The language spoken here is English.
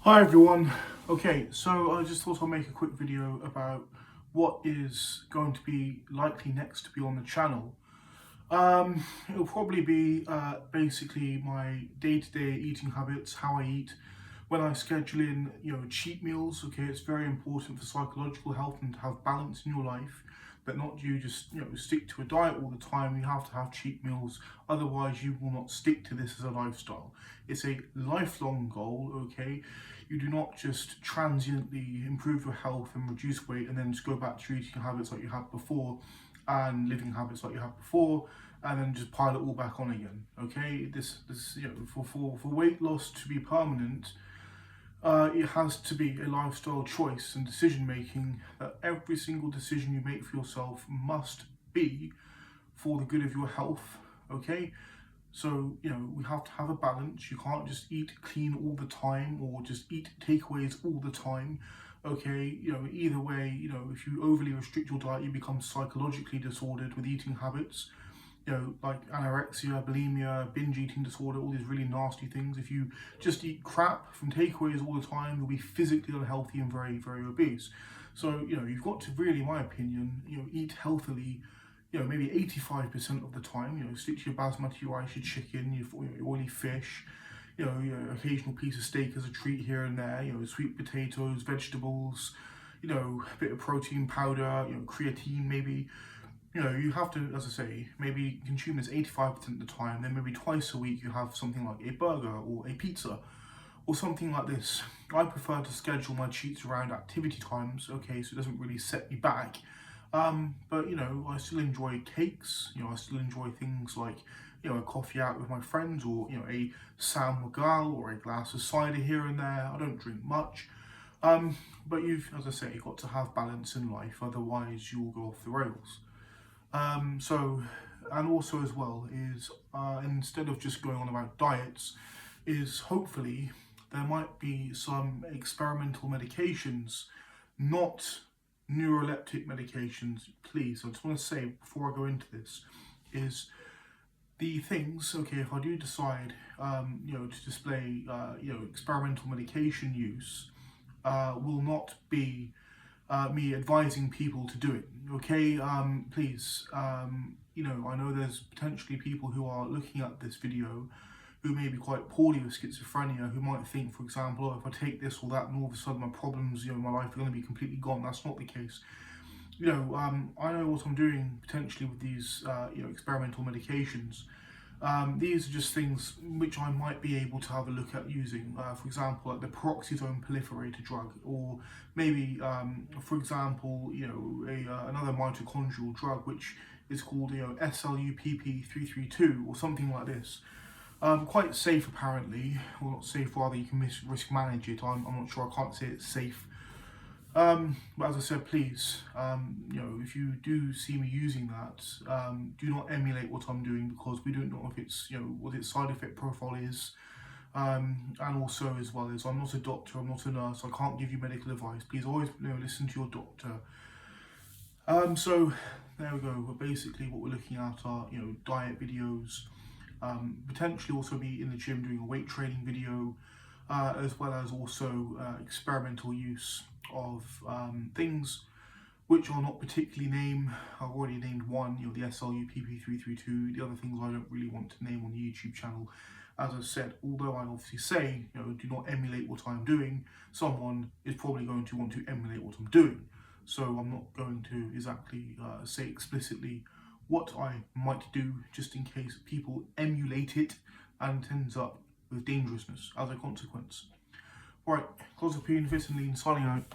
Hi everyone. Okay, so I just thought I'll make a quick video about what is going to be likely next to be on the channel. It'll probably be basically my day-to-day eating habits, how I eat, when I schedule in, cheat meals. Okay, it's very important for psychological health and to have balance in your life, but not you just, stick to a diet all the time. You have to have cheat meals, otherwise you will not stick to this as a lifestyle. It's a lifelong goal, okay? You do not just transiently improve your health and reduce weight and then just go back to your eating habits like you had before and living habits like you had before, and then just pile it all back on again. Okay, this for weight loss to be permanent, it has to be a lifestyle choice and decision making. That every single decision you make for yourself must be for the good of your health. Okay, so we have to have a balance. You can't just eat clean all the time or just eat takeaways all the time. Okay, either way, if you overly restrict your diet, you become psychologically disordered with eating habits, like anorexia, bulimia, binge eating disorder, all these really nasty things. If you just eat crap from takeaways all the time, you'll be physically unhealthy and very, very obese. So, you've got to really, in my opinion, eat healthily, maybe 85% of the time. Stick to your basmati rice, your chicken, your oily fish, your occasional piece of steak as a treat here and there, sweet potatoes, vegetables, a bit of protein powder, creatine maybe. You have to, as I say, maybe consume this 85% of the time, then maybe twice a week you have something like a burger or a pizza or something like this. I prefer to schedule my cheats around activity times, okay, so it doesn't really set me back. But I still enjoy cakes, I still enjoy things like, a coffee out with my friends, or, a Sam McGall or a glass of cider here and there. I don't drink much. But as I say, you've got to have balance in life, otherwise you'll go off the rails. And also as well is, instead of just going on about diets, is hopefully there might be some experimental medications, not neuroleptic medications. Please, I just want to say before I go into this, is the things, okay, if I do decide, to display, experimental medication use, will not be me advising people to do it. Okay, please, I know there's potentially people who are looking at this video who may be quite poorly with schizophrenia, who might think, for example, oh, if I take this or that, and all of a sudden my problems, in my life are going to be completely gone. That's not the case. I know what I'm doing potentially with these, experimental medications. These are just things which I might be able to have a look at using, for example, like the peroxisome proliferator drug, or maybe, for example, another mitochondrial drug which is called, SLUPP332 or something like this. Quite safe apparently, or not safe, rather you can risk manage it. I'm not sure, I can't say it's safe. But as I said, please, if you do see me using that, do not emulate what I'm doing, because we don't know if it's, what its side effect profile is. And also as well as, I'm not a doctor, I'm not a nurse, I can't give you medical advice. Please always, listen to your doctor. So there we go. But basically what we're looking at are, diet videos, potentially also be in the gym doing a weight training video, as well as also experimental use of things which I'll not particularly name. I've already named one, the SLUPP332. The other things I don't really want to name on the YouTube channel. As I said, although I obviously say, do not emulate what I'm doing, someone is probably going to want to emulate what I'm doing. So I'm not going to exactly say explicitly what I might do, just in case people emulate it and it ends up with dangerousness as a consequence. Right, close opinion, fit and lean, signing out.